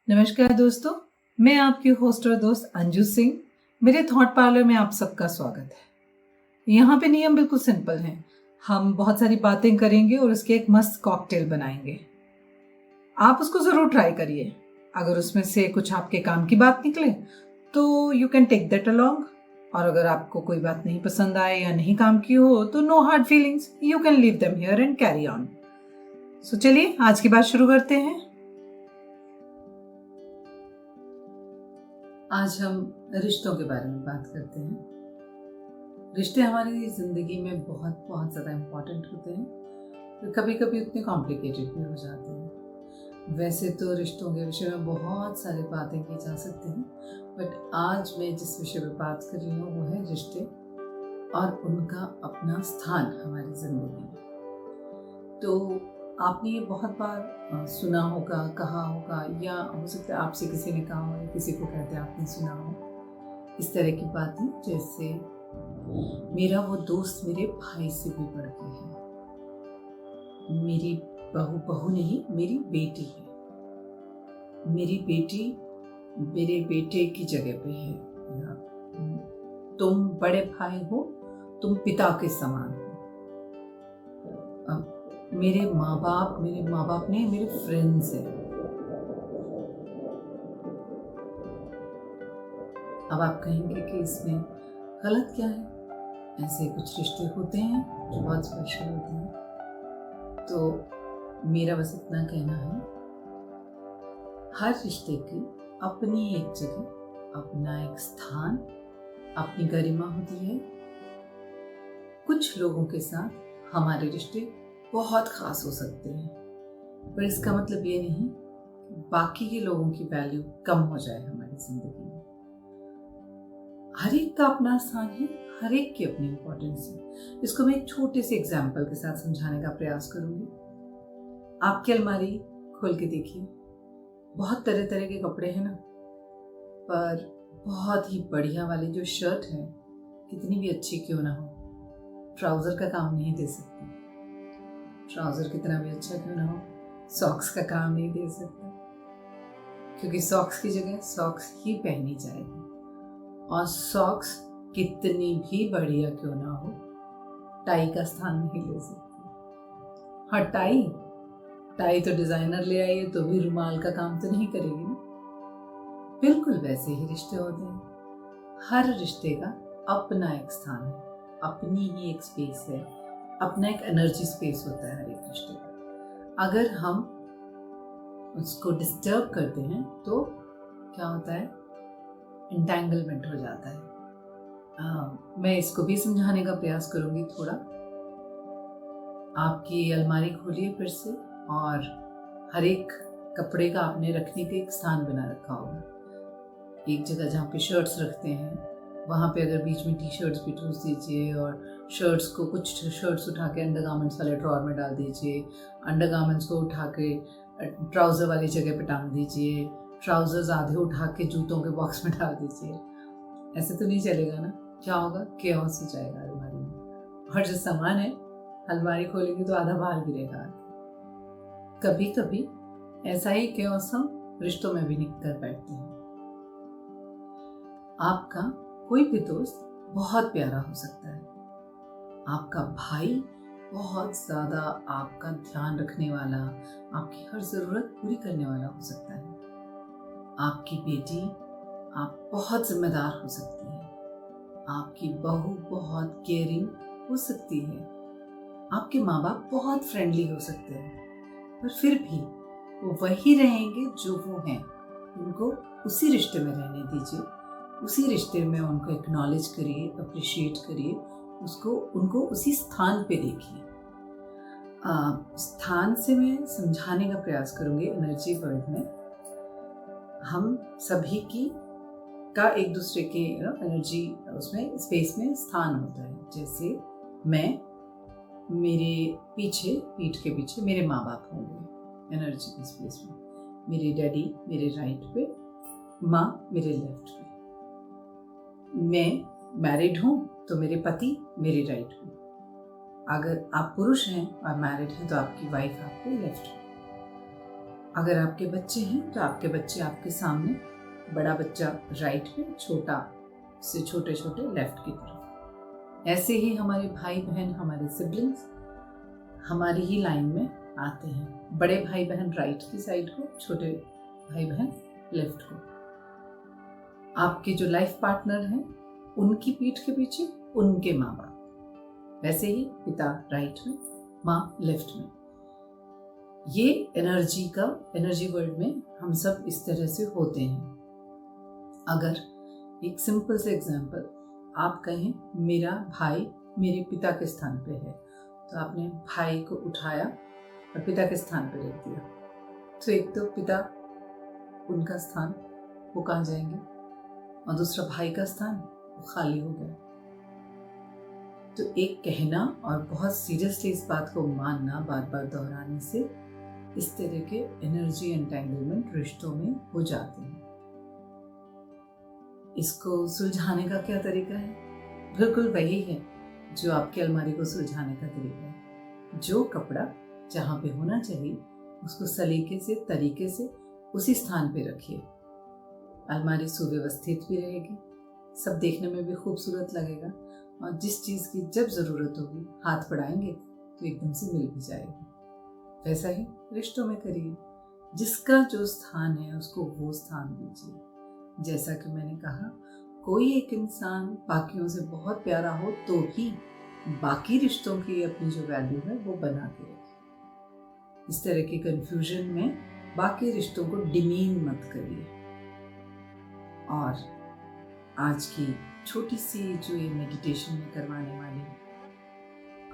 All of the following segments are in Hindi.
नमस्कार दोस्तों, मैं आपकी होस्ट और दोस्त अंजू सिंह। मेरे थॉट पार्लर में आप सबका स्वागत है। यहाँ पे नियम बिल्कुल सिंपल हैं। हम बहुत सारी बातें करेंगे और उसके एक मस्त कॉकटेल बनाएंगे। आप उसको ज़रूर ट्राई करिए। अगर उसमें से कुछ आपके काम की बात निकले तो you can take that along, और अगर आपको कोई बात नहीं पसंद आए या नहीं काम की हो तो no hard feelings, you can leave them here and carry on. So चलिए आज की बात शुरू करते हैं। आज हम रिश्तों के बारे में बात करते हैं। रिश्ते हमारी ज़िंदगी में बहुत बहुत ज़्यादा इम्पॉर्टेंट होते हैं, तो कभी कभी उतने कॉम्प्लिकेटेड भी हो जाते हैं। वैसे तो रिश्तों के विषय में बहुत सारी बातें की जा सकती हैं, बट आज मैं जिस विषय पर बात कर रही हूँ वो है रिश्ते और उनका अपना स्थान हमारी ज़िंदगी में। तो आपने ये बहुत बार सुना होगा, कहा होगा, या हो सकता है आपसे किसी ने कहा हो या किसी को कहते आपने सुना हो इस तरह की बातें, जैसे मेरा वो दोस्त मेरे भाई से भी बढ़ के है, मेरी बहू नहीं, मेरी बेटी है, मेरी बेटी मेरे बेटे की जगह पे है, या तुम बड़े भाई हो, तुम पिता के समान हो। मेरे माँ बाप नहीं, मेरे फ्रेंड्स हैं। अब आप कहेंगे कि इसमें गलत क्या है? ऐसे कुछ रिश्ते होते हैं जो बहुत स्पेशल होते हैं। तो मेरा बस इतना कहना है, हर रिश्ते की अपनी एक जगह, अपना एक स्थान, अपनी गरिमा होती है। कुछ लोगों के साथ हमारे रिश्ते बहुत खास हो सकते हैं, पर इसका मतलब ये नहीं कि बाकी के लोगों की वैल्यू कम हो जाए हमारी जिंदगी में। हर एक का अपना स्थान है, हर एक की अपनी इम्पोर्टेंस है। इसको मैं एक छोटे से एग्जाम्पल के साथ समझाने का प्रयास करूंगी। आपकी अलमारी खोल के देखिए, बहुत तरह तरह के कपड़े हैं ना, पर बहुत ही बढ़िया वाली जो शर्ट है, कितनी भी अच्छी क्यों ना हो, ट्राउजर का काम नहीं दे सकती। ट्राउजर कितना भी अच्छा क्यों ना हो, सॉक्स का काम नहीं दे सकता, क्योंकि सॉक्स की जगह सॉक्स ही पहनी जाएगी। और सॉक्स कितनी भी बढ़िया क्यों ना हो, टाई का स्थान नहीं ले सकती। हाँ, टाई तो डिजाइनर ले आई है तो भी रुमाल का काम तो नहीं करेगी ना। बिल्कुल वैसे ही रिश्ते होते हैं। हर रिश्ते का अपना एक स्थान है, अपनी ही एक स्पेस है, अपना एक एनर्जी स्पेस होता है हर एक रिश्ते का। अगर हम उसको डिस्टर्ब करते हैं तो क्या होता है, एंटेंगलमेंट हो जाता है। मैं इसको भी समझाने का प्रयास करूंगी थोड़ा। आपकी अलमारी खोलिए फिर से, और हर एक कपड़े का आपने रखने का एक स्थान बना रखा होगा। एक जगह जहाँ पे शर्ट्स रखते हैं, वहाँ पे अगर बीच में टी शर्ट्स भी ठूस दीजिए, और शर्ट्स को कुछ शर्ट्स उठा के अंडर गारमेंट्स वाले ड्रॉर में डाल दीजिए, अंडर गारमेंट्स को उठा के ट्राउज़र वाली जगह पे टांग दीजिए, ट्राउज़र्स आधे उठा के जूतों के बॉक्स में डाल दीजिए। ऐसे तो नहीं चलेगा ना। क्या होगा, केओस हो जाएगा अलमारी में, और जो सामान है अलमारी खोलेंगे तो आधा बाहर गिरेगा। कभी कभी ऐसा ही केओस हम रिश्तों में भी कर बैठते हैं। आपका कोई भी दोस्त बहुत प्यारा हो सकता है, आपका भाई बहुत ज़्यादा आपका ध्यान रखने वाला, आपकी हर ज़रूरत पूरी करने वाला हो सकता है। आपकी बेटी आप बहुत जिम्मेदार हो सकती है, आपकी बहू बहुत केयरिंग हो सकती है, आपके माँ बाप बहुत फ्रेंडली हो सकते हैं, पर फिर भी वो वही रहेंगे जो वो हैं। उनको उसी रिश्ते में रहने दीजिए, उसी रिश्ते में उनको एक्नॉलेज करिए, अप्रिशिएट करिए, उनको उसी स्थान पे देखिए। स्थान से मैं समझाने का प्रयास करूंगी। एनर्जी वर्ल्ड में हम सभी का एक दूसरे के एनर्जी उसमें स्पेस में स्थान होता है। जैसे मेरे पीठ के पीछे मेरे माँ बाप होंगे एनर्जी के स्पेस में, मेरे डैडी मेरे राइट पे, माँ मेरे लेफ्ट पे। मैं मैरिड हूँ तो मेरे पति मेरे राइट पे। अगर आप पुरुष हैं और मैरिड हैं तो आपकी वाइफ आपके लेफ्ट पे। अगर आपके बच्चे हैं तो आपके बच्चे आपके सामने, बड़ा बच्चा राइट में, छोटा से छोटे छोटे लेफ्ट की तरफ। ऐसे ही हमारे भाई बहन, हमारे सिबलिंग्स हमारी ही लाइन में आते हैं। बड़े भाई बहन राइट की साइड को, छोटे भाई बहन लेफ्ट को। आपके जो लाइफ पार्टनर हैं उनकी पीठ के पीछे उनके माँ बाप। वैसे ही पिता राइट में, माँ लेफ्ट में। ये एनर्जी वर्ल्ड में हम सब इस तरह से होते हैं। अगर एक सिंपल से एग्जांपल आप कहें मेरा भाई मेरे पिता के स्थान पे है, तो आपने भाई को उठाया और पिता के स्थान पे रख दिया, तो एक तो पिता, उनका स्थान वो कहाँ जाएंगे, और दूसरा भाई का स्थान वो खाली हो गया। तो एक कहना और बहुत सीरियसली इस बात को मानना, बार बार दोहराने से इस तरह के एनर्जी एंटेंगलमेंट रिश्तों में हो जाते हैं। इसको सुलझाने का क्या तरीका है? बिल्कुल वही है जो आपकी अलमारी को सुलझाने का तरीका है। जो कपड़ा जहाँ पे होना चाहिए उसको सलीके से, तरीके से उसी स्थान पे रखिए। अलमारी सुव्यवस्थित भी रहेगी, सब देखने में भी खूबसूरत लगेगा, और जिस चीज़ की जब ज़रूरत होगी हाथ बढ़ाएंगे तो एकदम से मिल भी जाएगी। वैसा ही रिश्तों में करिए, जिसका जो स्थान है उसको वो स्थान दीजिए। जैसा कि मैंने कहा, कोई एक इंसान बाकियों से बहुत प्यारा हो तो ही बाकी रिश्तों की अपनी जो वैल्यू है वो बना के रखिए। इस तरह के कंफ्यूजन में बाकी रिश्तों को डिमीन मत करिए। और आज की छोटी सी जो ये मेडिटेशन में करवाने वाली,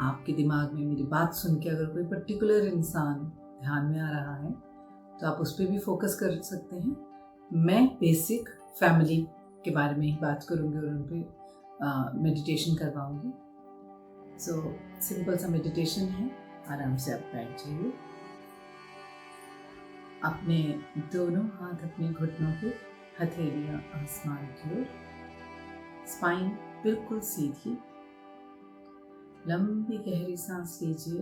आपके दिमाग में मेरी बात सुन के अगर कोई पर्टिकुलर इंसान ध्यान में आ रहा है तो आप उस पर भी फोकस कर सकते हैं। मैं बेसिक फैमिली के बारे में ही बात करूँगी और उन पर मेडिटेशन करवाऊँगी। सो सिंपल सा मेडिटेशन है, आराम से आप बैठ जाइए। अपने दोनों हाथ अपने घुटनों पे, हथेलियाँ आसमान की ओर, स्पाइन बिल्कुल सीधी। लंबी गहरी सांस लीजिए,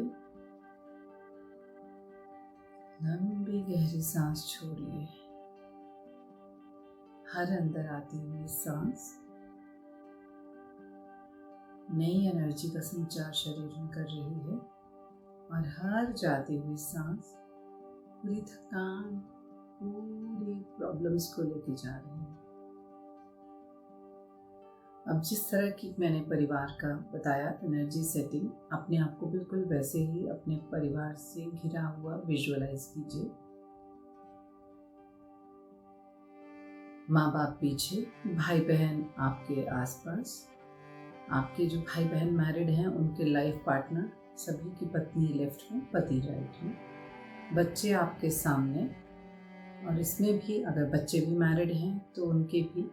लंबी गहरी सांस छोड़िए। हर अंदर आती हुई सांस नई एनर्जी का संचार शरीर में कर रही है, और हर जाती हुई सांस पूरी थकान, पूरी प्रॉब्लम्स को लेके जा रही है। अब जिस तरह की मैंने परिवार का बताया एनर्जी सेटिंग, अपने आप को बिल्कुल वैसे ही अपने परिवार से घिरा हुआ विजुअलाइज कीजिए। माँ बाप पीछे, भाई बहन आपके आसपास, आपके जो भाई बहन मैरिड हैं उनके लाइफ पार्टनर, सभी की पत्नी लेफ्ट में, पति राइट में, बच्चे आपके सामने, और इसमें भी अगर बच्चे भी मैरिड हैं तो उनके भी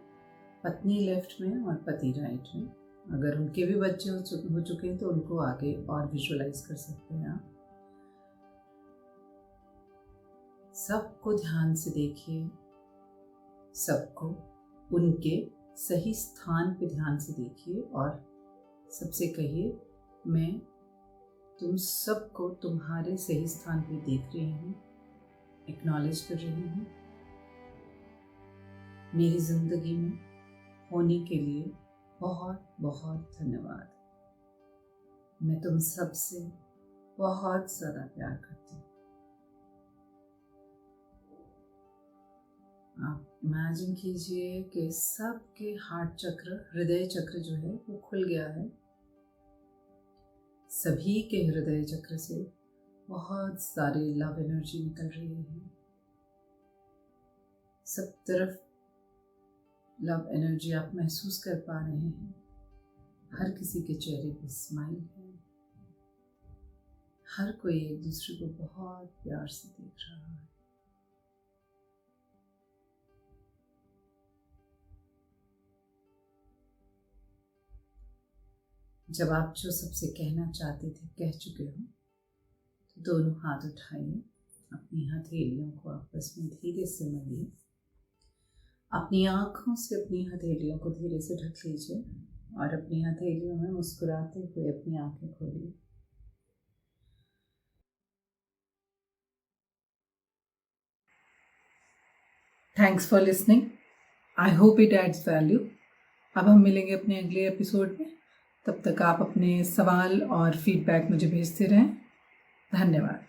पत्नी लेफ्ट में और पति राइट में। अगर उनके भी बच्चे हो चुके हैं तो उनको आगे और विजुअलाइज कर सकते हैं आप। सबको ध्यान से देखिए, सबको उनके सही स्थान पे ध्यान से देखिए, और सबसे कहिए, मैं तुम सबको तुम्हारे सही स्थान पे देख रही हूँ, एक्नॉलेज कर रही हूँ। मेरी जिंदगी में होने के लिए बहुत बहुत धन्यवाद। मैं तुम सबसे बहुत सारा प्यार करती हूँ। आप इमेजिन कीजिए कि सबके हार्ट चक्र, हृदय चक्र जो है वो खुल गया है। सभी के हृदय चक्र से बहुत सारी लव एनर्जी निकल रही है। सब तरफ लव एनर्जी आप महसूस कर पा रहे हैं। हर किसी के चेहरे पे स्माइल है। हर कोई एक दूसरे को बहुत प्यार से देख रहा है। जब आप जो सबसे कहना चाहते थे कह चुके हो, तो दोनों हाथ उठाइए, अपनी हथेलियों को आपस में धीरे से मलिए। अपनी आँखों से अपनी हथेलियों को धीरे से ढक लीजिए, और अपनी हथेलियों में मुस्कुराते हुए अपनी आँखें खोलिए। Thanks for listening. I hope it adds value. अब हम मिलेंगे अपने अगले एपिसोड में। तब तक आप अपने सवाल और फीडबैक मुझे भेजते रहें। धन्यवाद।